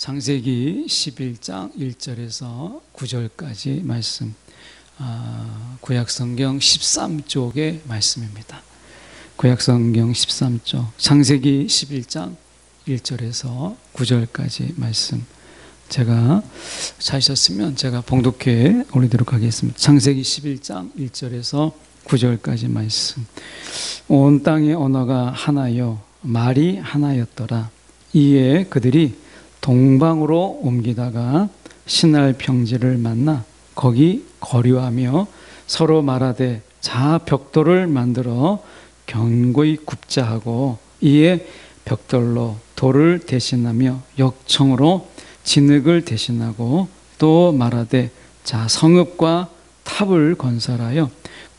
창세기 11장 1절에서 9절까지 말씀, 구약성경 13쪽의 말씀입니다. 구약성경 13쪽, 창세기 11장 1절에서 9절까지 말씀, 제가 찾으셨으면 제가 봉독해 올리도록 하겠습니다. 창세기 11장 1절에서 9절까지 말씀. 온 땅의 언어가 하나요 말이 하나였더라. 이에 그들이 동방으로 옮기다가 신할 평지를 만나 거기 거류하며 서로 말하되 자 벽돌을 만들어 견고히 굽자 하고, 이에 벽돌로 돌을 대신하며 역청으로 진흙을 대신하고, 또 말하되 자 성읍과 탑을 건설하여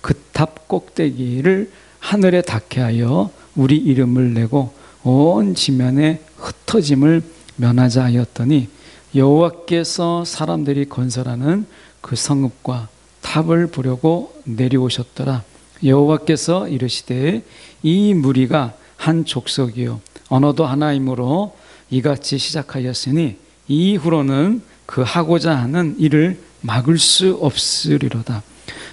그 탑 꼭대기를 하늘에 닿게 하여 우리 이름을 내고 온 지면에 흩어짐을 면하자 하였더니, 여호와께서 사람들이 건설하는 그 성읍과 탑을 보려고 내려오셨더라. 여호와께서 이르시되 이 무리가 한 족속이요 언어도 하나이므로 이같이 시작하였으니 이후로는 그 하고자 하는 일을 막을 수 없으리로다.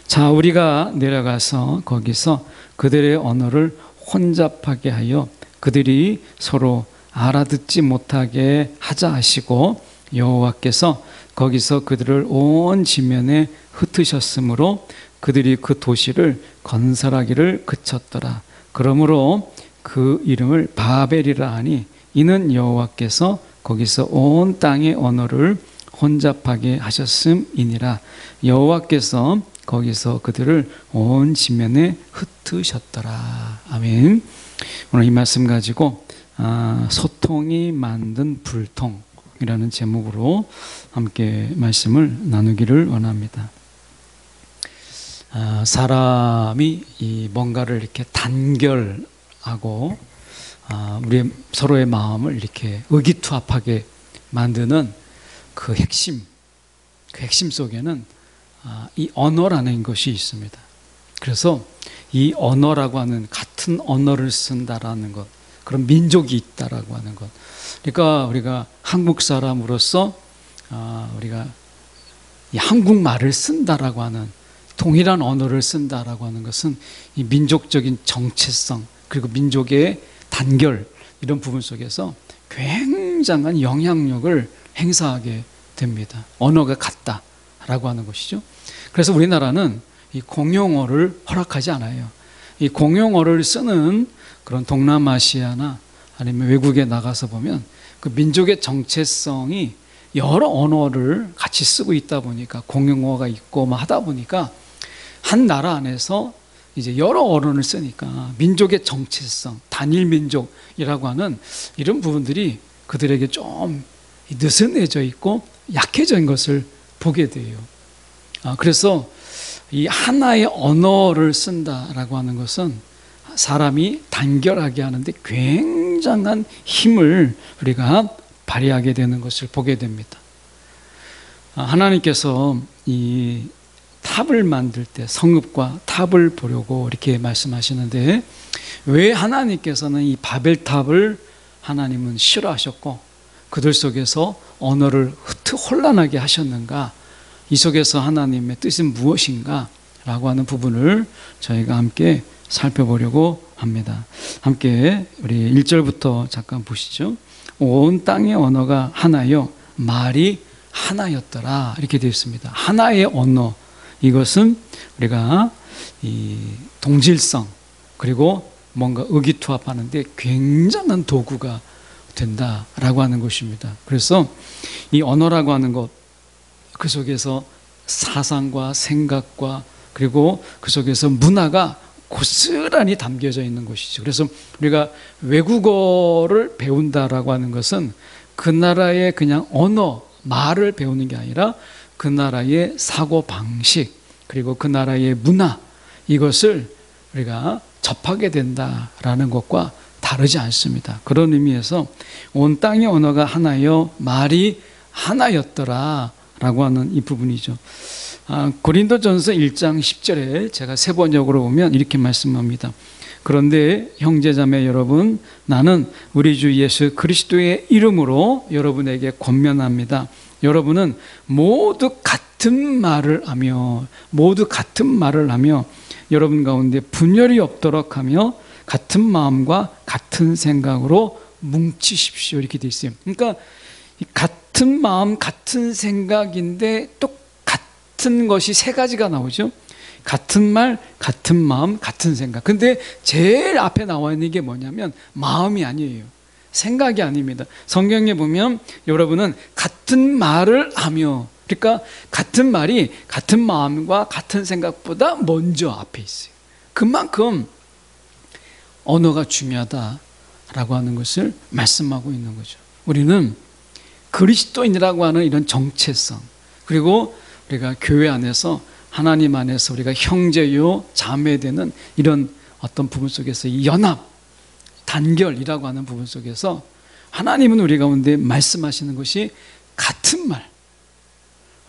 자, 우리가 내려가서 거기서 그들의 언어를 혼잡하게 하여 그들이 서로 알아듣지 못하게 하자 하시고, 여호와께서 거기서 그들을 온 지면에 흩으셨으므로 그들이 그 도시를 건설하기를 그쳤더라. 그러므로 그 이름을 바벨이라 하니, 이는 여호와께서 거기서 온 땅의 언어를 혼잡하게 하셨음이니라. 여호와께서 거기서 그들을 온 지면에 흩으셨더라. 아멘. 오늘 이 말씀 가지고 소통이 만든 불통이라는 제목으로 함께 말씀을 나누기를 원합니다. 사람이 이 뭔가를 이렇게 단결하고 우리 서로의 마음을 이렇게 의기투합하게 만드는 그 핵심 속에는 이 언어라는 것이 있습니다. 그래서 이 언어라고 하는, 같은 언어를 쓴다라는 것, 그런 민족이 있다라고 하는 것. 그러니까 우리가 한국 사람으로서 우리가 이 한국말을 쓴다라고 하는, 동일한 언어를 쓴다라고 하는 것은 이 민족적인 정체성, 그리고 민족의 단결, 이런 부분 속에서 굉장한 영향력을 행사하게 됩니다. 언어가 같다라고 하는 것이죠. 그래서 우리나라는 이 공용어를 허락하지 않아요. 이 공용어를 쓰는 그런 동남아시아나 아니면 외국에 나가서 보면 그 민족의 정체성이 여러 언어를 같이 쓰고 있다 보니까, 공용어가 있고 뭐 하다 보니까 한 나라 안에서 이제 여러 언어를 쓰니까 민족의 정체성, 단일 민족이라고 하는 이런 부분들이 그들에게 좀 느슨해져 있고 약해져 있는 것을 보게 돼요. 그래서 이 하나의 언어를 쓴다라고 하는 것은 사람이 단결하게 하는데 굉장한 힘을 우리가 발휘하게 되는 것을 보게 됩니다. 하나님께서 이 탑을 만들 때 성읍과 탑을 보려고 이렇게 말씀하시는데, 왜 하나님께서는 이 바벨탑을 하나님은 싫어하셨고 그들 속에서 언어를 혼란하게 하셨는가, 이 속에서 하나님의 뜻은 무엇인가 라고 하는 부분을 저희가 함께 살펴보려고 합니다. 함께 우리 1절부터 잠깐 보시죠. 온 땅의 언어가 하나요 말이 하나였더라, 이렇게 되어 있습니다. 하나의 언어, 이것은 우리가 이 동질성, 그리고 뭔가 의기투합하는데 굉장한 도구가 된다라고 하는 것입니다. 그래서 이 언어라고 하는 것, 그 속에서 사상과 생각과 그리고 그 속에서 문화가 고스란히 담겨져 있는 것이죠. 그래서 우리가 외국어를 배운다라고 하는 것은 그 나라의 그냥 언어, 말을 배우는 게 아니라 그 나라의 사고 방식, 그리고 그 나라의 문화, 이것을 우리가 접하게 된다라는 것과 다르지 않습니다. 그런 의미에서 온 땅의 언어가 하나요 말이 하나였더라 라고 하는 이 부분이죠. 고린도전서 1장 10절에 제가 세번역으로 보면 이렇게 말씀합니다. 그런데 형제자매 여러분, 나는 우리 주 예수 그리스도의 이름으로 여러분에게 권면합니다. 여러분은 모두 같은 말을 하며 여러분 가운데 분열이 없도록 하며 같은 마음과 같은 생각으로 뭉치십시오. 이렇게 되어 있어요. 그러니까 같은 마음, 같은 생각인데 똑같은 것이 세 가지가 나오죠. 같은 말, 같은 마음, 같은 생각. 근데 제일 앞에 나와 있는 게 뭐냐면 마음이 아니에요. 생각이 아닙니다. 성경에 보면 여러분은 같은 말을 하며, 그러니까 같은 말이 같은 마음과 같은 생각보다 먼저 앞에 있어요. 그만큼 언어가 중요하다라고 하는 것을 말씀하고 있는 거죠. 우리는 그리스도인이라고 하는 이런 정체성, 그리고 우리가 교회 안에서 하나님 안에서 우리가 형제요 자매되는 이런 어떤 부분 속에서 이 연합, 단결이라고 하는 부분 속에서 하나님은 우리 가운데 말씀하시는 것이 같은 말.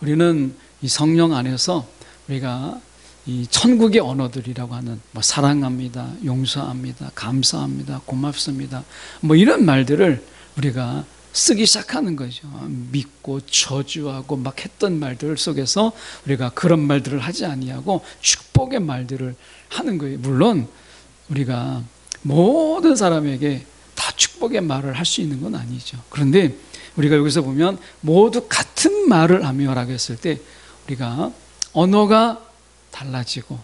우리는 이 성령 안에서 우리가 이 천국의 언어들이라고 하는 뭐 사랑합니다, 용서합니다, 감사합니다, 고맙습니다, 뭐 이런 말들을 우리가 쓰기 시작하는 거죠. 믿고 저주하고 막 했던 말들 속에서 우리가 그런 말들을 하지 아니하고 축복의 말들을 하는 거예요. 물론 우리가 모든 사람에게 다 축복의 말을 할 수 있는 건 아니죠. 그런데 우리가 여기서 보면 모두 같은 말을 하며라고 했을 때 우리가 언어가 달라지고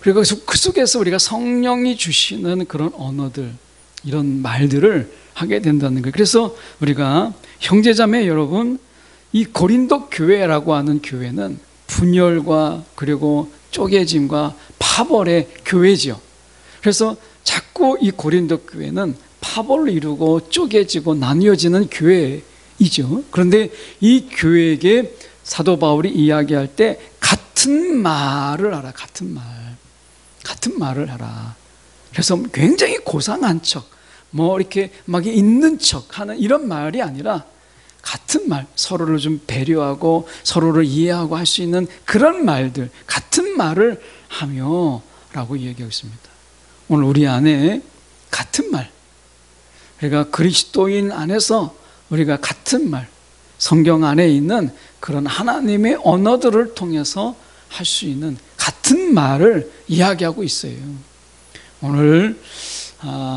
그리고 그 속에서 우리가 성령이 주시는 그런 언어들, 이런 말들을 하게 된다는 거예요. 그래서 우리가 형제자매 여러분, 이 고린도 교회라고 하는 교회는 분열과 그리고 쪼개짐과 파벌의 교회죠. 그래서 자꾸 이 고린도 교회는 파벌을 이루고 쪼개지고 나뉘어지는 교회이죠. 그런데 이 교회에게 사도 바울이 이야기할 때 같은 말을 하라, 같은 말을 하라. 그래서 굉장히 고상한 척, 뭐 이렇게 막 있는 척 하는 이런 말이 아니라 같은 말, 서로를 좀 배려하고 서로를 이해하고 할 수 있는 그런 말들, 같은 말을 하며 라고 얘기하고 있습니다. 오늘 우리 안에 같은 말, 우리가 그리스도인 안에서 우리가 같은 말, 성경 안에 있는 그런 하나님의 언어들을 통해서 할 수 있는 같은 말을 이야기하고 있어요. 오늘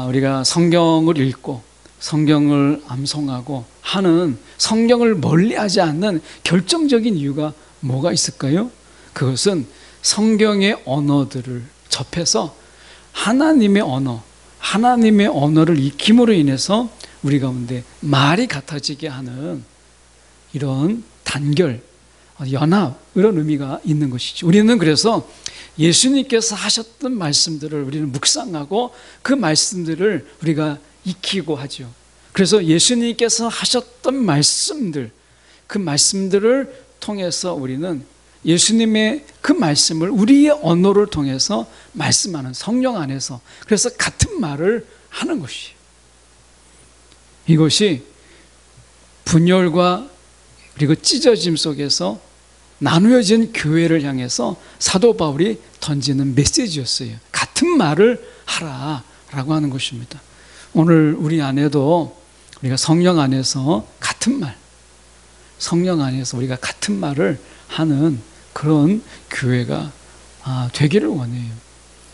우리가 성경을 읽고 성경을 암송하고 하는, 성경을 멀리하지 않는 결정적인 이유가 뭐가 있을까요? 그것은 성경의 언어들을 접해서 하나님의 언어를 익힘으로 인해서 우리 가운데 말이 같아지게 하는 이런 단결, 연합, 이런 의미가 있는 것이죠. 우리는 그래서 예수님께서 하셨던 말씀들을 우리는 묵상하고 그 말씀들을 우리가 익히고 하죠. 그래서 예수님께서 하셨던 말씀들, 그 말씀들을 통해서 우리는 예수님의 그 말씀을 우리의 언어를 통해서 말씀하는 성령 안에서, 그래서 같은 말을 하는 것이에요. 이것이 분열과 그리고 찢어짐 속에서 나누어진 교회를 향해서 사도 바울이 던지는 메시지였어요. 같은 말을 하라라고 하는 것입니다. 오늘 우리 안에도 우리가 성령 안에서 같은 말, 성령 안에서 우리가 같은 말을 하는 그런 교회가 되기를 원해요.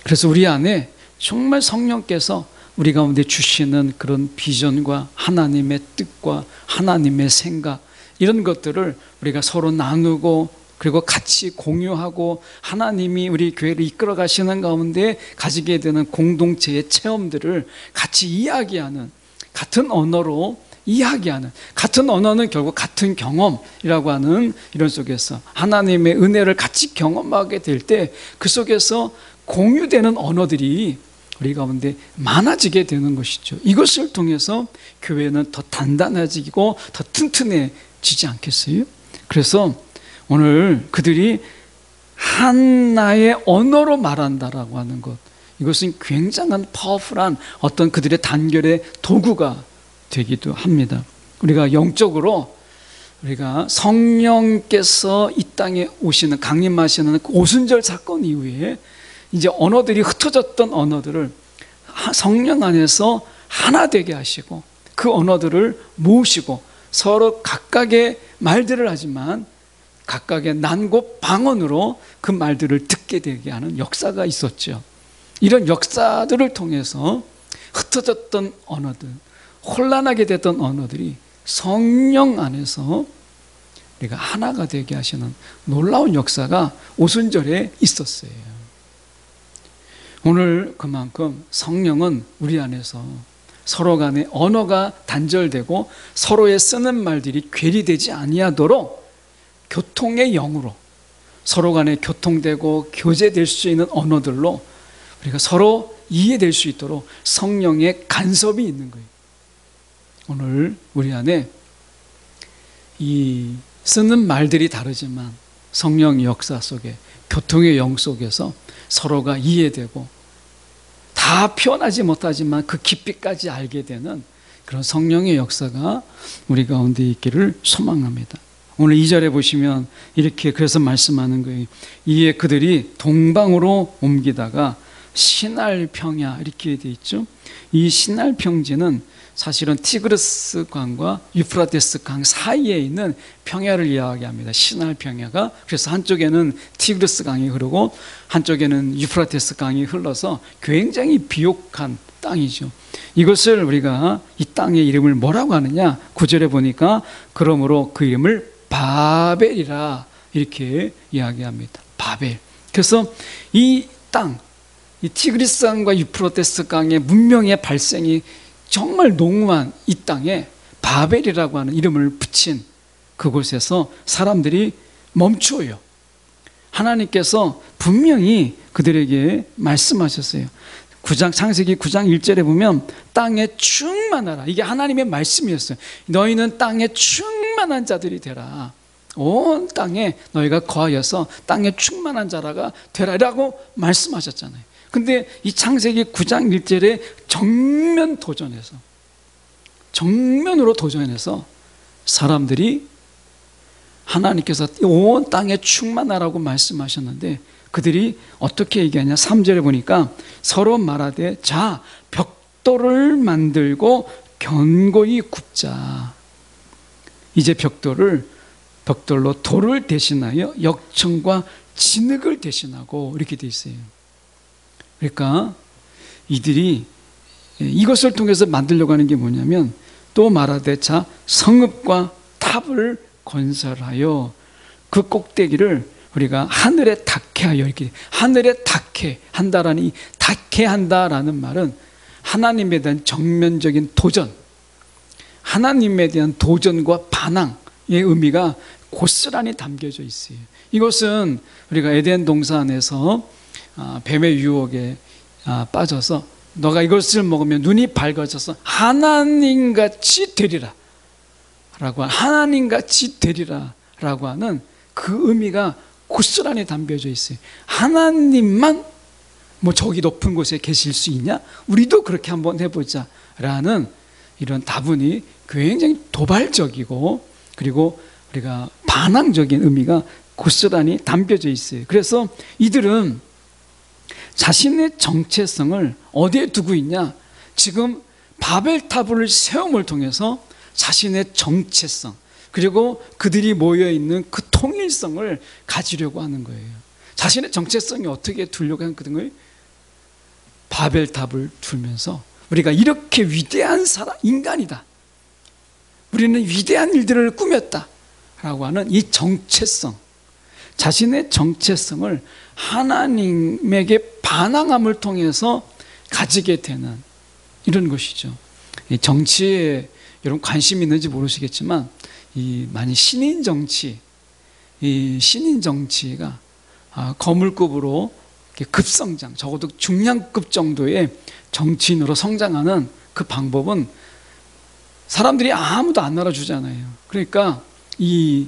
그래서 우리 안에 정말 성령께서 우리 가운데 주시는 그런 비전과 하나님의 뜻과 하나님의 생각, 이런 것들을 우리가 서로 나누고 그리고 같이 공유하고 하나님이 우리 교회를 이끌어 가시는 가운데 가지게 되는 공동체의 체험들을 같이 이야기하는, 같은 언어로 이야기하는, 같은 언어는 결국 같은 경험이라고 하는 이런 속에서 하나님의 은혜를 같이 경험하게 될 때 그 속에서 공유되는 언어들이 우리 가운데 많아지게 되는 것이죠. 이것을 통해서 교회는 더 단단해지고 더 튼튼해지지 않겠어요? 그래서 오늘 그들이 하나의 언어로 말한다라고 하는 것, 이것은 굉장한 파워풀한 어떤 그들의 단결의 도구가 되기도 합니다. 우리가 영적으로 우리가 성령께서 이 땅에 오시는, 강림하시는 그 오순절 사건 이후에 이제 언어들이 흩어졌던 언어들을 성령 안에서 하나 되게 하시고 그 언어들을 모으시고 서로 각각의 말들을 하지만 각각의 난고 방언으로 그 말들을 듣게 되게 하는 역사가 있었죠. 이런 역사들을 통해서 흩어졌던 언어들, 혼란하게 됐던 언어들이 성령 안에서 우리가 하나가 되게 하시는 놀라운 역사가 오순절에 있었어요. 오늘 그만큼 성령은 우리 안에서 서로 간에 언어가 단절되고 서로의 쓰는 말들이 괴리되지 아니하도록 교통의 영으로 서로 간에 교통되고 교제될 수 있는 언어들로 우리가 서로 이해될 수 있도록 성령의 간섭이 있는 거예요. 오늘 우리 안에 이 쓰는 말들이 다르지만 성령의 역사 속에 교통의 영 속에서 서로가 이해되고 다 표현하지 못하지만 그 깊이까지 알게 되는 그런 성령의 역사가 우리 가운데 있기를 소망합니다. 오늘 2절에 보시면 이렇게 그래서 말씀하는 거예요. 이에 그들이 동방으로 옮기다가 시날 평야 이렇게 되어 있죠. 이 시날 평지는 사실은 티그리스 강과 유프라테스 강 사이에 있는 평야를 이야기합니다. 시날 평야가. 그래서 한쪽에는 티그리스 강이 흐르고 한쪽에는 유프라테스 강이 흘러서 굉장히 비옥한 땅이죠. 이것을 우리가 이 땅의 이름을 뭐라고 하느냐? 9절에 보니까 그러므로 그 이름을 바벨이라 이렇게 이야기합니다. 바벨. 그래서 이 땅, 이 티그리스 강과 유프라테스 강의 문명의 발생이 정말 농후한 이 땅에 바벨이라고 하는 이름을 붙인 그곳에서 사람들이 멈추어요. 하나님께서 분명히 그들에게 말씀하셨어요. 창세기 9장 1절에 보면 땅에 충만하라. 이게 하나님의 말씀이었어요. 너희는 땅에 충만한 자들이 되라. 온 땅에 너희가 거하여서 땅에 충만한 자라가 되라 라고 말씀하셨잖아요. 근데 이 창세기 9장 1절에 정면으로 도전해서 사람들이 하나님께서 온 땅에 충만하라고 말씀하셨는데 그들이 어떻게 얘기하냐? 3절에 보니까 서로 말하되 자 벽돌을 만들고 견고히 굽자. 이제 벽돌로 돌을 대신하여 역청과 진흙을 대신하고 이렇게 돼 있어요. 그러니까 이들이 이것을 통해서 만들려고 하는 게 뭐냐면 또 말하되 자 성읍과 탑을 건설하여 그 꼭대기를 우리가 하늘에 닿게 하여 이렇게 하늘에 닿게 한다라니 닿게 한다라는 말은 하나님에 대한 정면적인 도전, 하나님에 대한 도전과 반항의 의미가 고스란히 담겨져 있어요. 이것은 우리가 에덴 동산에서 뱀의 유혹에 빠져서 너가 이것을 먹으면 눈이 밝아져서 하나님같이 되리라 라고 하나님같이 되리라 라고 하는 그 의미가 고스란히 담겨져 있어요. 하나님만 뭐 저기 높은 곳에 계실 수 있냐? 우리도 그렇게 한번 해보자 라는 이런 다분히 굉장히 도발적이고 그리고 우리가 반항적인 의미가 고스란히 담겨져 있어요. 그래서 이들은 자신의 정체성을 어디에 두고 있냐? 지금 바벨탑을 세움을 통해서 자신의 정체성 그리고 그들이 모여있는 그 통일성을 가지려고 하는 거예요. 자신의 정체성이 어떻게 두려고 하는 거예요? 바벨탑을 두면서 우리가 이렇게 위대한 인간이다. 우리는 위대한 일들을 꾸몄다 라고 하는 이 정체성, 자신의 정체성을 하나님에게 반항함을 통해서 가지게 되는 이런 것이죠. 이 정치에 여러분 관심 있는지 모르시겠지만 많이 신인 정치가 거물급으로 급성장, 적어도 중량급 정도의 정치인으로 성장하는 그 방법은 사람들이 아무도 안 알아주잖아요. 그러니까 이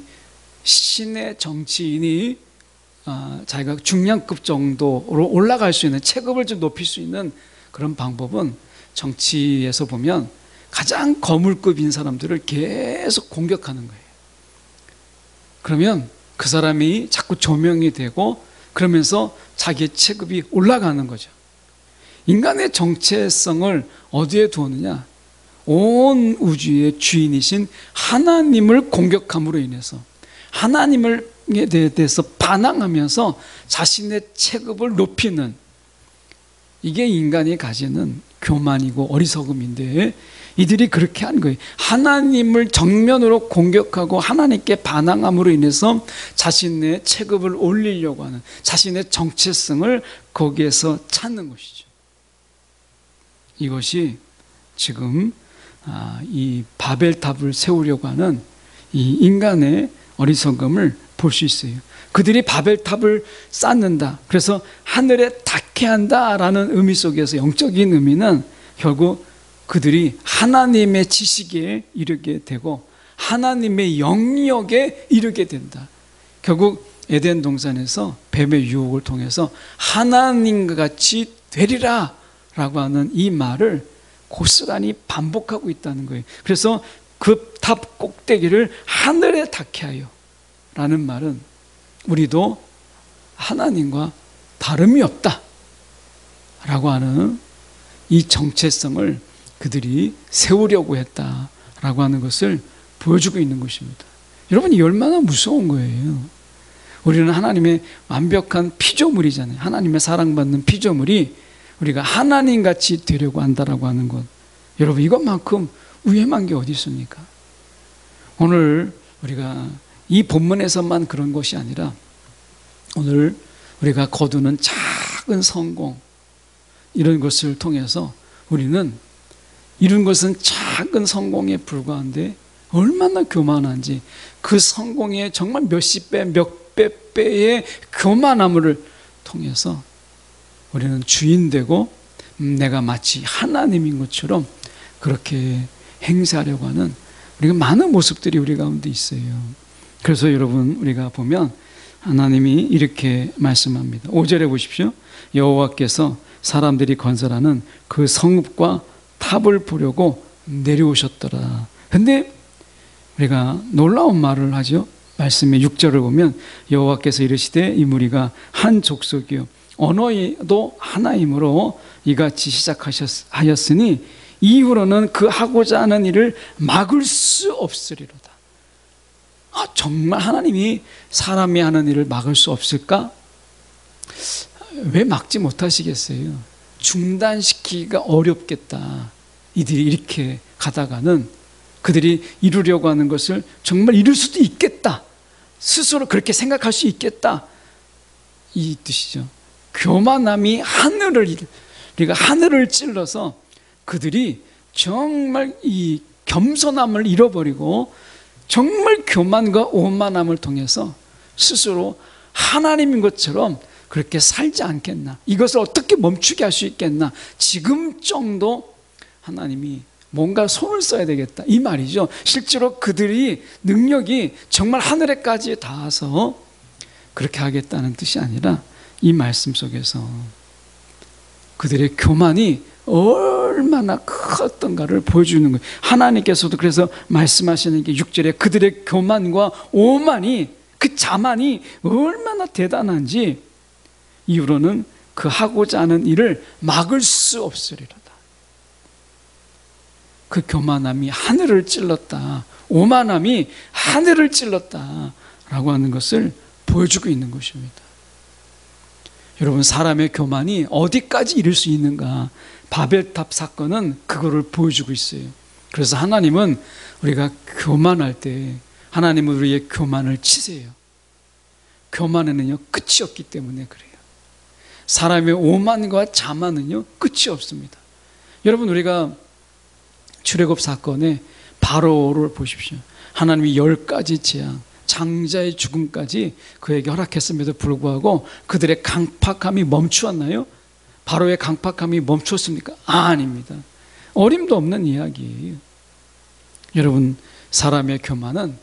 신의 정치인이 자기가 중량급 정도로 올라갈 수 있는, 체급을 좀 높일 수 있는 그런 방법은 정치에서 보면 가장 거물급인 사람들을 계속 공격하는 거예요. 그러면 그 사람이 자꾸 조명이 되고 그러면서 자기의 체급이 올라가는 거죠. 인간의 정체성을 어디에 두었느냐? 온 우주의 주인이신 하나님을 공격함으로 인해서 하나님에 대해서 반항하면서 자신의 체급을 높이는, 이게 인간이 가지는 교만이고 어리석음인데, 이들이 그렇게 한 거예요. 하나님을 정면으로 공격하고 하나님께 반항함으로 인해서 자신의 체급을 올리려고 하는, 자신의 정체성을 거기에서 찾는 것이죠. 이것이 지금 이 바벨탑을 세우려고 하는 이 인간의 어리석음을 볼 수 있어요. 그들이 바벨탑을 쌓는다, 그래서 하늘에 닿게 한다라는 의미 속에서 영적인 의미는 결국 그들이 하나님의 지식에 이르게 되고 하나님의 영역에 이르게 된다. 결국 에덴 동산에서 뱀의 유혹을 통해서 하나님과 같이 되리라 라고 하는 이 말을 고스란히 반복하고 있다는 거예요. 그래서 그 탑 꼭대기를 하늘에 닿게 하여 라는 말은 우리도 하나님과 다름이 없다 라고 하는 이 정체성을 그들이 세우려고 했다라고 하는 것을 보여주고 있는 것입니다. 여러분, 이 얼마나 무서운 거예요. 우리는 하나님의 완벽한 피조물이잖아요. 하나님의 사랑받는 피조물이 우리가 하나님같이 되려고 한다라고 하는 것, 여러분, 이것만큼 위험한 게 어디 있습니까? 오늘 우리가 이 본문에서만 그런 것이 아니라 오늘 우리가 거두는 작은 성공, 이런 것을 통해서 우리는 이런 것은 작은 성공에 불과한데 얼마나 교만한지, 그 성공의 정말 몇십 배, 몇백 배의 교만함을 통해서 우리는 주인되고 내가 마치 하나님인 것처럼 그렇게 행사하려고 하는 우리가 많은 모습들이 우리 가운데 있어요. 그래서 여러분, 우리가 보면 하나님이 이렇게 말씀합니다. 5절에 보십시오. 여호와께서 사람들이 건설하는 그 성읍과 탑을 보려고 내려오셨더라. 근데 우리가 놀라운 말을 하죠. 말씀의 6절을 보면 여호와께서 이르시되 이 무리가 한 족속이요 언어도 하나이므로 이같이 시작하였으니 이후로는 그 하고자 하는 일을 막을 수 없으리로다. 정말 하나님이 사람이 하는 일을 막을 수 없을까? 왜 막지 못하시겠어요? 중단시키기가 어렵겠다. 이들이 이렇게 가다가는 그들이 이루려고 하는 것을 정말 이룰 수도 있겠다, 스스로 그렇게 생각할 수 있겠다, 이 뜻이죠. 교만함이 우리가 하늘을 찔러서 그들이 정말 이 겸손함을 잃어버리고 정말 교만과 오만함을 통해서 스스로 하나님인 것처럼 그렇게 살지 않겠나, 이것을 어떻게 멈추게 할 수 있겠나, 지금 정도 하나님이 뭔가 손을 써야 되겠다, 이 말이죠. 실제로 그들이 능력이 정말 하늘에까지 닿아서 그렇게 하겠다는 뜻이 아니라 이 말씀 속에서 그들의 교만이 얼마나 컸던가를 보여주는 거예요. 하나님께서도 그래서 말씀하시는 게 6절에 그들의 교만과 오만이, 그 자만이 얼마나 대단한지 이후로는 그 하고자 하는 일을 막을 수 없으리로다. 그 교만함이 하늘을 찔렀다, 오만함이 하늘을 찔렀다 라고 하는 것을 보여주고 있는 것입니다. 여러분, 사람의 교만이 어디까지 이룰 수 있는가, 바벨탑 사건은 그거를 보여주고 있어요. 그래서 하나님은 우리가 교만할 때 하나님은 우리의 교만을 치세요. 교만에는요 끝이 없기 때문에 그래요. 사람의 오만과 자만은요 끝이 없습니다. 여러분, 우리가 출애굽 사건에 바로를 보십시오. 하나님이 10가지 재앙, 장자의 죽음까지 그에게 허락했음에도 불구하고 그들의 강팍함이 멈추었나요? 바로의 강팍함이 멈췄습니까? 아닙니다. 어림도 없는 이야기예요. 여러분, 사람의 교만은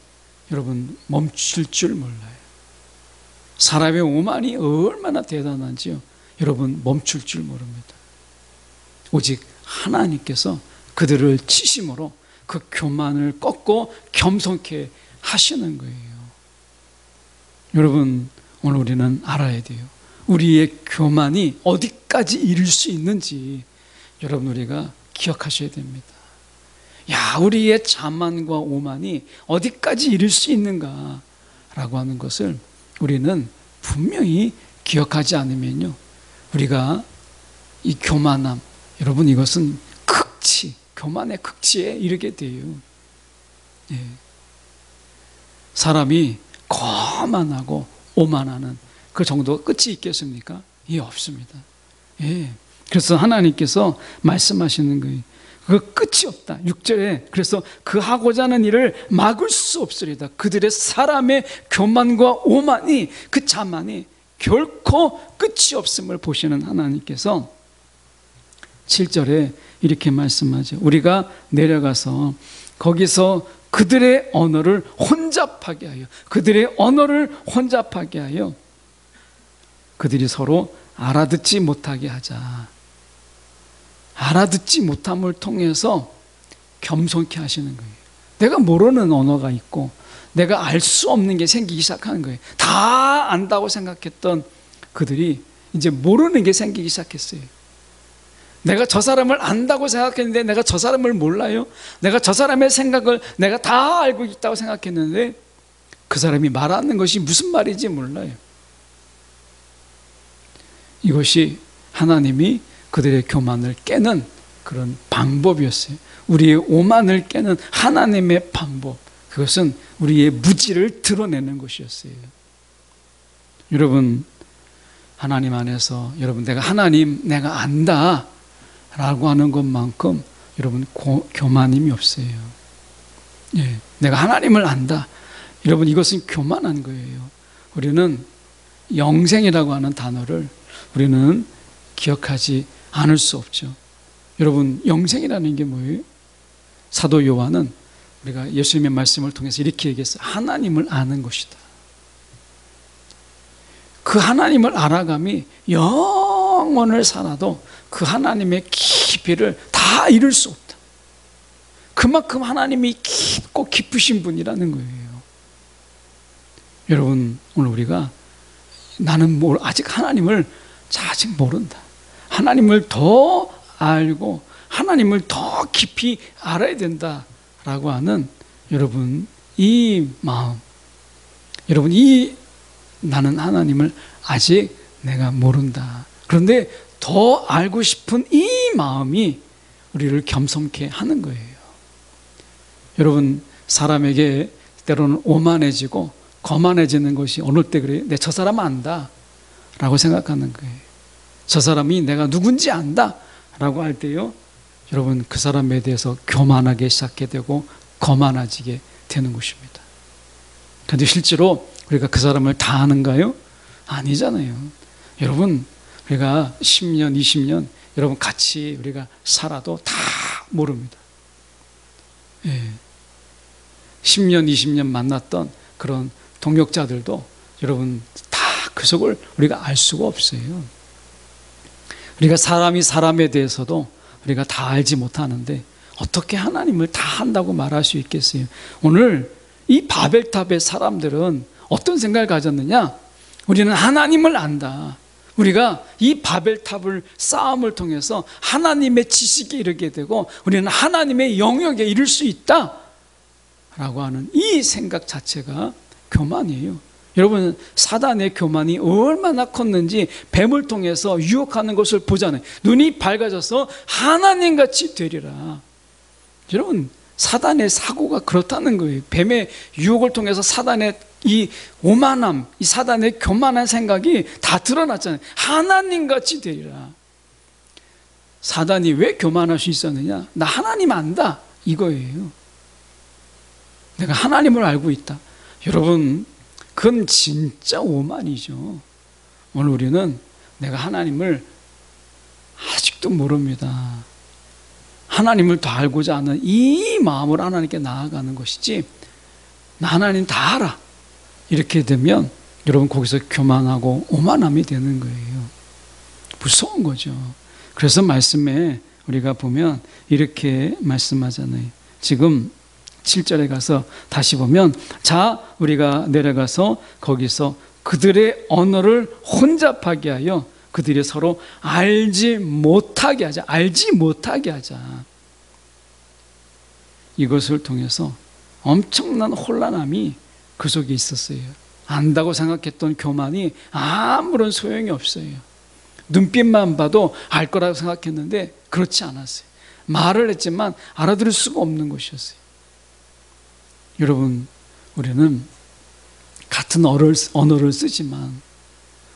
여러분 멈출 줄 몰라요. 사람의 오만이 얼마나 대단한지요, 여러분 멈출 줄 모릅니다. 오직 하나님께서 그들을 치심으로 그 교만을 꺾고 겸손케 하시는 거예요. 여러분, 오늘 우리는 알아야 돼요. 우리의 교만이 어디까지 이를 수 있는지 여러분 우리가 기억하셔야 됩니다. 야, 우리의 자만과 오만이 어디까지 이를 수 있는가 라고 하는 것을 우리는 분명히 기억하지 않으면요, 우리가 이 교만함, 여러분 이것은 극치, 교만의 극치에 이르게 돼요. 예. 사람이 거만하고 오만하는 그 정도 끝이 있겠습니까? 예, 없습니다. 예. 그래서 하나님께서 말씀하시는 거예요. 그 끝이 없다. 6절에 그래서 그 하고자 하는 일을 막을 수 없으리다. 그들의 사람의 교만과 오만이, 그 자만이 결코 끝이 없음을 보시는 하나님께서 7절에 이렇게 말씀하죠. 우리가 내려가서 거기서 그들의 언어를 혼잡하게 하여, 그들의 언어를 혼잡하게 하여 그들이 서로 알아듣지 못하게 하자. 알아듣지 못함을 통해서 겸손케 하시는 거예요. 내가 모르는 언어가 있고 내가 알 수 없는 게 생기기 시작하는 거예요. 다 안다고 생각했던 그들이 이제 모르는 게 생기기 시작했어요. 내가 저 사람을 안다고 생각했는데 내가 저 사람을 몰라요. 내가 저 사람의 생각을 내가 다 알고 있다고 생각했는데 그 사람이 말하는 것이 무슨 말인지 몰라요. 이것이 하나님이 그들의 교만을 깨는 그런 방법이었어요. 우리의 오만을 깨는 하나님의 방법, 그것은 우리의 무지를 드러내는 것이었어요. 여러분, 하나님 안에서 여러분, 내가 하나님 내가 안다 라고 하는 것만큼 여러분 교만임이 없어요. 예, 내가 하나님을 안다, 여러분 이것은 교만한 거예요. 우리는 영생이라고 하는 단어를 우리는 기억하지 않을 수 없죠. 여러분, 영생이라는 게 뭐예요? 사도 요한은 우리가 예수님의 말씀을 통해서 이렇게 얘기했어요. 하나님을 아는 것이다. 그 하나님을 알아감이 영원을 살아도 그 하나님의 깊이를 다 이룰 수 없다. 그만큼 하나님이 깊고 깊으신 분이라는 거예요. 여러분, 오늘 우리가 나는 아직 하나님을 아직 모른다, 하나님을 더 알고 하나님을 더 깊이 알아야 된다라고 하는 여러분 이 마음, 여러분 이 나는 하나님을 아직 내가 모른다, 그런데 더 알고 싶은 이 마음이 우리를 겸손케 하는 거예요. 여러분, 사람에게 때로는 오만해지고 거만해지는 것이 어느 때 그래요? 내 저 사람 안다 라고 생각하는 거예요. 저 사람이 내가 누군지 안다 라고 할 때요, 여러분 그 사람에 대해서 교만하게 시작하게 되고 거만해지게 되는 것입니다. 그런데 실제로 우리가 그 사람을 다 아는가요? 아니잖아요. 여러분, 우리가 10년, 20년 여러분 같이 우리가 살아도 다 모릅니다. 예. 10년, 20년 만났던 그런 동역자들도 여러분 다 그 속을 우리가 알 수가 없어요. 우리가 사람이 사람에 대해서도 우리가 다 알지 못하는데 어떻게 하나님을 다 한다고 말할 수 있겠어요? 오늘 이 바벨탑의 사람들은 어떤 생각을 가졌느냐? 우리는 하나님을 안다. 우리가 이 바벨탑을 싸움을 통해서 하나님의 지식에 이르게 되고 우리는 하나님의 영역에 이를 수 있다 라고 하는 이 생각 자체가 교만이에요. 여러분, 사단의 교만이 얼마나 컸는지 뱀을 통해서 유혹하는 것을 보잖아요. 눈이 밝아져서 하나님같이 되리라. 여러분, 사단의 사고가 그렇다는 거예요. 뱀의 유혹을 통해서 사단의 이 오만함, 이 사단의 교만한 생각이 다 드러났잖아요. 하나님같이 되리라. 사단이 왜 교만할 수 있었느냐? 나 하나님 안다 이거예요. 내가 하나님을 알고 있다. 여러분, 그건 진짜 오만이죠. 오늘 우리는 내가 하나님을 아직도 모릅니다. 하나님을 더 알고자 하는 이 마음으로 하나님께 나아가는 것이지, 나 하나님 다 알아 이렇게 되면 여러분 거기서 교만하고 오만함이 되는 거예요. 무서운 거죠. 그래서 말씀에 우리가 보면 이렇게 말씀하잖아요. 지금 7절에 가서 다시 보면, 자 우리가 내려가서 거기서 그들의 언어를 혼잡하게 하여 그들이 서로 알지 못하게 하자. 알지 못하게 하자. 이것을 통해서 엄청난 혼란함이 그 속에 있었어요. 안다고 생각했던 교만이 아무런 소용이 없어요. 눈빛만 봐도 알 거라고 생각했는데 그렇지 않았어요. 말을 했지만 알아들을 수가 없는 것이었어요. 여러분, 우리는 같은 언어를 쓰지만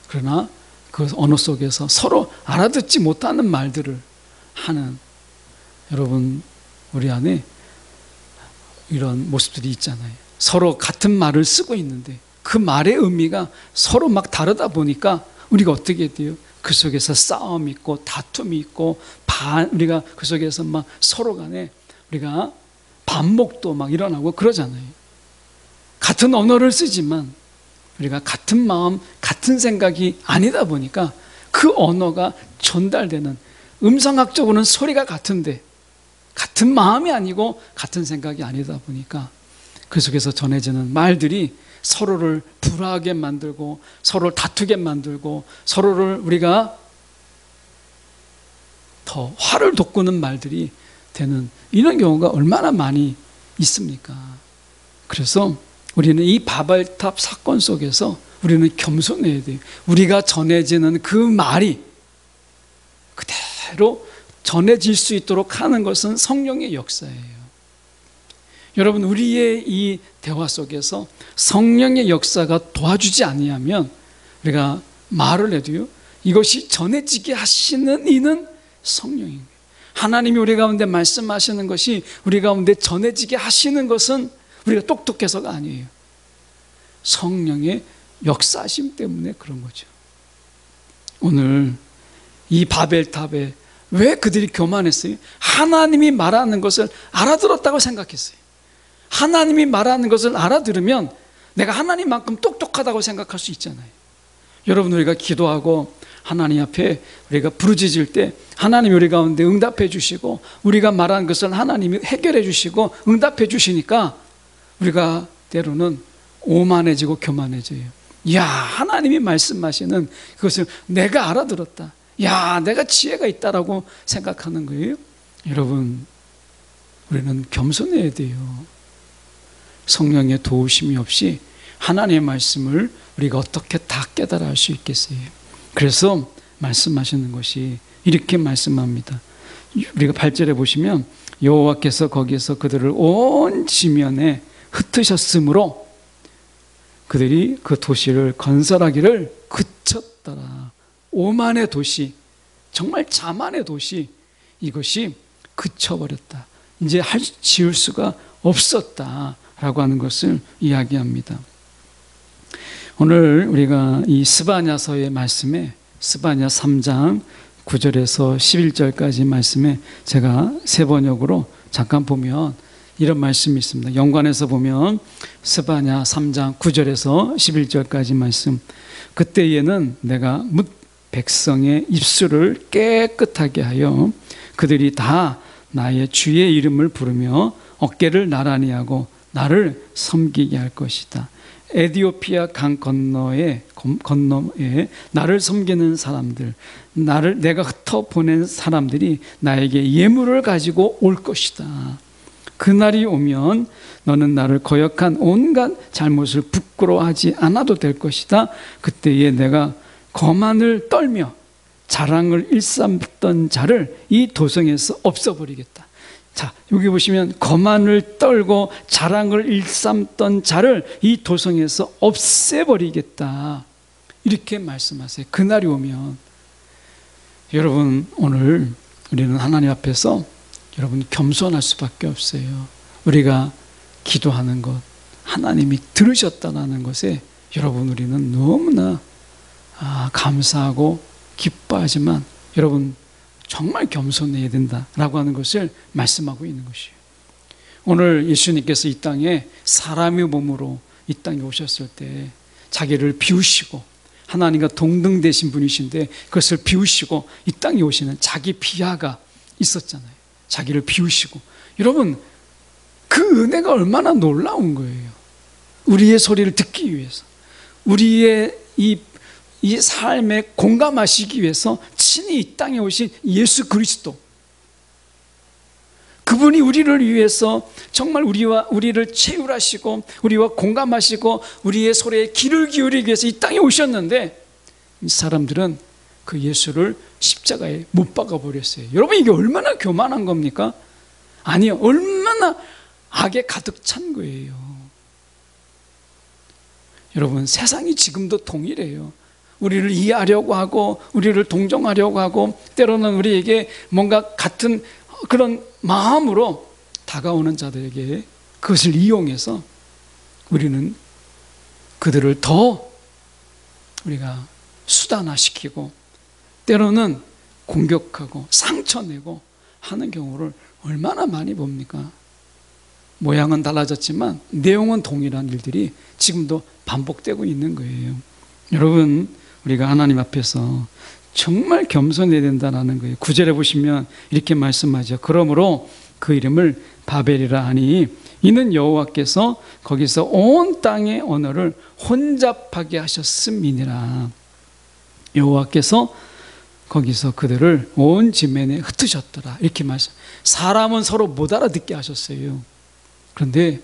그러나 그 언어 속에서 서로 알아듣지 못하는 말들을 하는, 여러분, 우리 안에 이런 모습들이 있잖아요. 서로 같은 말을 쓰고 있는데 그 말의 의미가 서로 막 다르다 보니까 우리가 어떻게 돼요? 그 속에서 싸움이 있고 다툼이 있고 우리가 그 속에서 막 서로 간에 우리가 반목도 막 일어나고 그러잖아요. 같은 언어를 쓰지만 우리가 같은 마음, 같은 생각이 아니다 보니까 그 언어가 전달되는, 음성학적으로는 소리가 같은데 같은 마음이 아니고 같은 생각이 아니다 보니까 그 속에서 전해지는 말들이 서로를 불화하게 만들고 서로를 다투게 만들고 서로를 우리가 더 화를 돋구는 말들이 되는 이런 경우가 얼마나 많이 있습니까? 그래서 우리는 이 바벨탑 사건 속에서 우리는 겸손해야 돼요. 우리가 전해지는 그 말이 그대로 전해질 수 있도록 하는 것은 성령의 역사예요. 여러분, 우리의 이 대화 속에서 성령의 역사가 도와주지 아니하면 우리가 말을 해도요, 이것이 전해지게 하시는 이는 성령인 거예요. 하나님이 우리 가운데 말씀하시는 것이 우리 가운데 전해지게 하시는 것은 우리가 똑똑해서가 아니에요. 성령의 역사심 때문에 그런 거죠. 오늘 이 바벨탑에 왜 그들이 교만했어요? 하나님이 말하는 것을 알아들었다고 생각했어요. 하나님이 말하는 것을 알아들으면 내가 하나님만큼 똑똑하다고 생각할 수 있잖아요. 여러분, 우리가 기도하고 하나님 앞에 우리가 부르짖을 때 하나님이 우리 가운데 응답해 주시고 우리가 말하는 것을 하나님이 해결해 주시고 응답해 주시니까 우리가 때로는 오만해지고 교만해져요. 야, 하나님이 말씀하시는 그것을 내가 알아들었다. 야, 내가 지혜가 있다라고 생각하는 거예요. 여러분, 우리는 겸손해야 돼요. 성령의 도우심이 없이 하나님의 말씀을 우리가 어떻게 다 깨달아 할 수 있겠어요? 그래서 말씀하시는 것이 이렇게 말씀합니다. 우리가 8절에 보시면 여호와께서 거기에서 그들을 온 지면에 흩으셨으므로 그들이 그 도시를 건설하기를 그쳤더라. 오만의 도시, 정말 자만의 도시, 이것이 그쳐버렸다. 이제 지을 수가 없었다라고 하는 것을 이야기합니다. 오늘 우리가 이 스바냐서의 말씀에 스바냐 3장 9절에서 11절까지 말씀에 제가 세 번역으로 잠깐 보면 이런 말씀이 있습니다. 연관해서 보면 스바냐 3장 9절에서 11절까지 말씀. 그때에는 내가 뭇 백성의 입술을 깨끗하게 하여 그들이 다 나의 주의 이름을 부르며 어깨를 나란히 하고 나를 섬기게 할 것이다. 에디오피아 강 건너에 나를 섬기는 사람들, 내가 흩어 보낸 사람들이 나에게 예물을 가지고 올 것이다. 그날이 오면 너는 나를 거역한 온갖 잘못을 부끄러워하지 않아도 될 것이다. 그때에 내가 거만을 떨며 자랑을 일삼던 자를 이 도성에서 없애버리겠다. 자, 여기 보시면 거만을 떨고 자랑을 일삼던 자를 이 도성에서 없애버리겠다. 이렇게 말씀하세요. 그날이 오면. 여러분, 오늘 우리는 하나님 앞에서 여러분 겸손할 수밖에 없어요. 우리가 기도하는 것, 하나님이 들으셨다는 것에 여러분 우리는 너무나 감사하고 기뻐하지만 여러분 정말 겸손해야 된다라고 하는 것을 말씀하고 있는 것이에요. 오늘 예수님께서 이 땅에 사람의 몸으로 이 땅에 오셨을 때 자기를 비우시고 하나님과 동등되신 분이신데 그것을 비우시고 이 땅에 오시는 자기 비하가 있었잖아요. 자기를 비우시고. 여러분, 그 은혜가 얼마나 놀라운 거예요. 우리의 소리를 듣기 위해서, 우리의 이 삶에 공감하시기 위해서 친히 이 땅에 오신 예수 그리스도, 그분이 우리를 위해서 정말 우리를 채울하시고 우리와 공감하시고 우리의 소리에 귀를 기울이기 위해서 이 땅에 오셨는데, 이 사람들은 그 예수를 십자가에 못 박아 버렸어요. 여러분, 이게 얼마나 교만한 겁니까? 아니요, 얼마나 악에 가득 찬 거예요. 여러분, 세상이 지금도 동일해요. 우리를 이해하려고 하고 우리를 동정하려고 하고 때로는 우리에게 뭔가 같은 그런 마음으로 다가오는 자들에게 그것을 이용해서 우리는 그들을 더 우리가 수단화시키고 때로는 공격하고 상처내고 하는 경우를 얼마나 많이 봅니까? 모양은 달라졌지만 내용은 동일한 일들이 지금도 반복되고 있는 거예요. 여러분, 우리가 하나님 앞에서 정말 겸손해야 된다는 거예요. 9절에 보시면 이렇게 말씀하죠. 그러므로 그 이름을 바벨이라 하니 이는 여호와께서 거기서 온 땅의 언어를 혼잡하게 하셨음이니라. 여호와께서 거기서 그들을 온 지면에 흩으셨더라. 이렇게 말씀. 사람은 서로 못 알아듣게 하셨어요. 그런데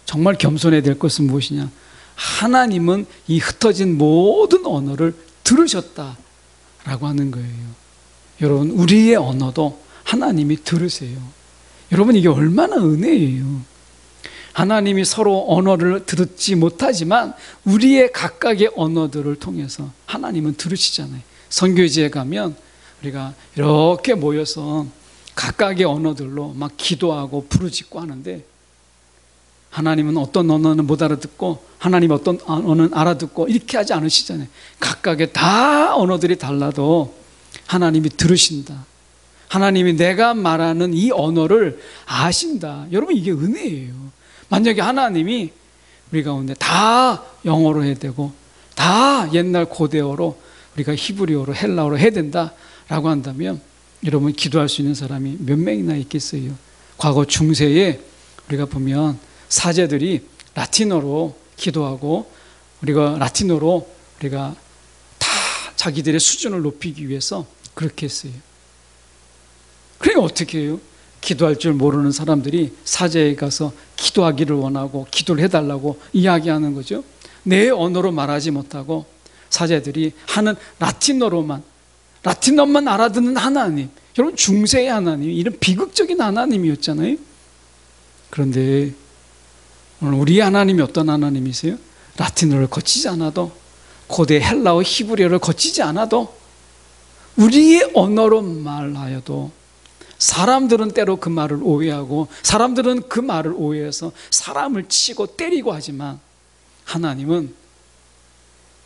정말 겸손해야 될 것은 무엇이냐? 하나님은 이 흩어진 모든 언어를 들으셨다라고 하는 거예요. 여러분, 우리의 언어도 하나님이 들으세요. 여러분, 이게 얼마나 은혜예요. 하나님이 서로 언어를 듣지 못하지만 우리의 각각의 언어들을 통해서 하나님은 들으시잖아요. 선교지에 가면 우리가 이렇게 모여서 각각의 언어들로 막 기도하고 부르짖고 하는데, 하나님은 어떤 언어는 못 알아듣고 하나님 어떤 언어는 알아듣고 이렇게 하지 않으시잖아요. 각각의 다 언어들이 달라도 하나님이 들으신다. 하나님이 내가 말하는 이 언어를 아신다. 여러분, 이게 은혜예요. 만약에 하나님이 우리 가운데 다 영어로 해야 되고 다 옛날 고대어로 우리가 히브리어로 헬라어로 해야 된다라고 한다면 여러분, 기도할 수 있는 사람이 몇 명이나 있겠어요? 과거 중세에 우리가 보면 사제들이 라틴어로 기도하고 우리가 라틴어로 우리가 다 자기들의 수준을 높이기 위해서 그렇게 했어요. 그러니까 어떻게 해요? 기도할 줄 모르는 사람들이 사제에 가서 기도하기를 원하고 기도를 해달라고 이야기하는 거죠. 내 언어로 말하지 못하고 사제들이 하는 라틴어만 알아듣는 하나님, 여러분, 중세의 하나님, 이런 비극적인 하나님이었잖아요. 그런데 오늘 우리 하나님이 어떤 하나님이세요? 라틴어를 거치지 않아도, 고대 헬라어 히브리어를 거치지 않아도 우리의 언어로 말하여도 사람들은 때로 그 말을 오해하고 사람들은 그 말을 오해해서 사람을 치고 때리고 하지만 하나님은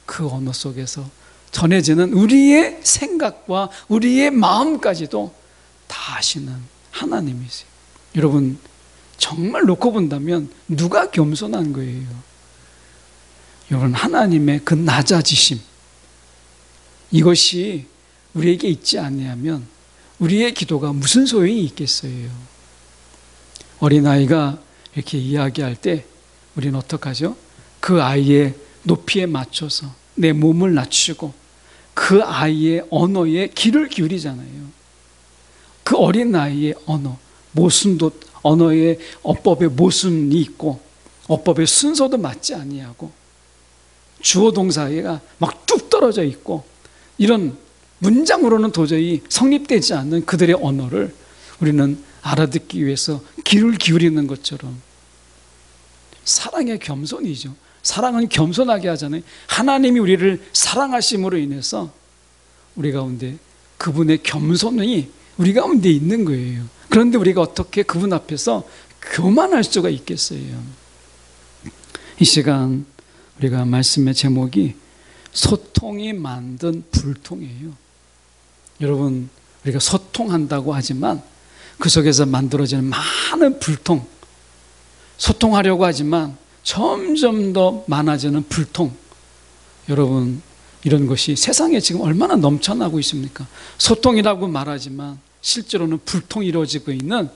그 언어 속에서 전해지는 우리의 생각과 우리의 마음까지도 다 아시는 하나님이세요. 여러분, 정말 놓고 본다면 누가 겸손한 거예요? 여러분, 하나님의 그 낮아지심, 이것이 우리에게 있지 아니하면 우리의 기도가 무슨 소용이 있겠어요? 어린아이가 이렇게 이야기할 때 우리는 어떡하죠? 그 아이의 높이에 맞춰서 내 몸을 낮추고 그 아이의 언어에 귀를 기울이잖아요. 그 어린아이의 언어, 모순도, 언어의 어법에 모순이 있고 어법의 순서도 맞지 아니하고 주어 동사가 막 뚝 떨어져 있고 이런 문장으로는 도저히 성립되지 않는 그들의 언어를 우리는 알아듣기 위해서 귀를 기울이는 것처럼, 사랑의 겸손이죠. 사랑은 겸손하게 하잖아요. 하나님이 우리를 사랑하심으로 인해서 우리 가운데 그분의 겸손이 우리 가운데 있는 거예요. 그런데 우리가 어떻게 그분 앞에서 교만할 수가 있겠어요? 이 시간 우리가 말씀의 제목이 소통이 만든 불통이에요. 여러분, 우리가 소통한다고 하지만 그 속에서 만들어지는 많은 불통, 소통하려고 하지만 점점 더 많아지는 불통, 여러분, 이런 것이 세상에 지금 얼마나 넘쳐나고 있습니까? 소통이라고 말하지만 실제로는 불통이 이루어지고 있는,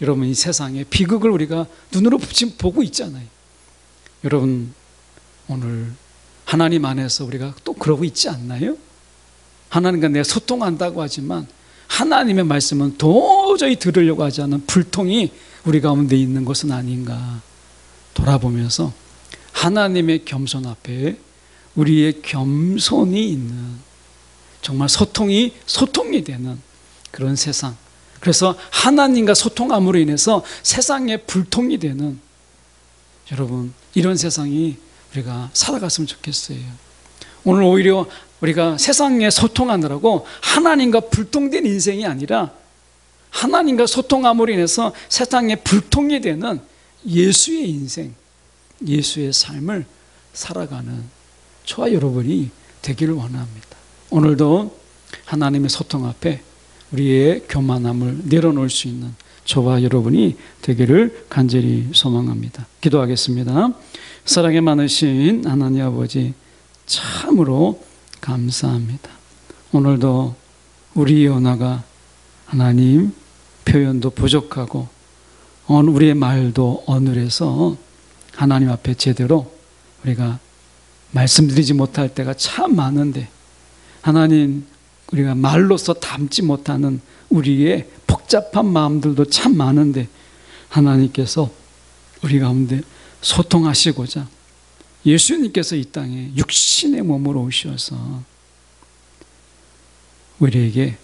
여러분, 이 세상의 비극을 우리가 눈으로 지금 보고 있잖아요. 여러분, 오늘 하나님 안에서 우리가 또 그러고 있지 않나요? 하나님과 내가 소통한다고 하지만 하나님의 말씀은 도저히 들으려고 하지 않는 불통이 우리 가운데 있는 것은 아닌가 돌아보면서 하나님의 겸손 앞에 우리의 겸손이 있는, 정말 소통이 되는 그런 세상. 그래서 하나님과 소통함으로 인해서 세상에 불통이 되는, 여러분 이런 세상이 우리가 살아갔으면 좋겠어요. 오늘 오히려 우리가 세상에 소통하느라고 하나님과 불통된 인생이 아니라 하나님과 소통함으로 인해서 세상에 불통이 되는 예수의 인생, 예수의 삶을 살아가는 저와 여러분이 되기를 원합니다. 오늘도 하나님의 소통 앞에 우리의 교만함을 내려놓을 수 있는 저와 여러분이 되기를 간절히 소망합니다. 기도하겠습니다. 사랑에 많으신 하나님 아버지, 참으로 감사합니다. 오늘도 우리의 언어가 하나님 표현도 부족하고 우리의 말도 어눌해서 하나님 앞에 제대로 우리가 말씀드리지 못할 때가 참 많은데, 하나님 우리가 말로서 담지 못하는 우리의 복잡한 마음들도 참 많은데, 하나님께서 우리 가운데 소통하시고자 예수님께서 이 땅에 육신의 몸으로 오셔서 우리에게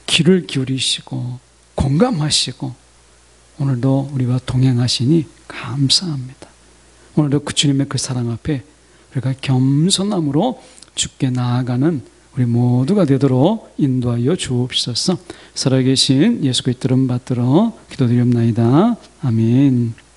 귀를 기울이시고 공감하시고 오늘도 우리와 동행하시니 감사합니다. 오늘도 그 주님의 그 사랑 앞에 우리가 겸손함으로 주께 나아가는 우리 모두가 되도록 인도하여 주옵소서. 살아계신 예수 그리스도 이름 받들어 기도드리옵나이다. 아멘.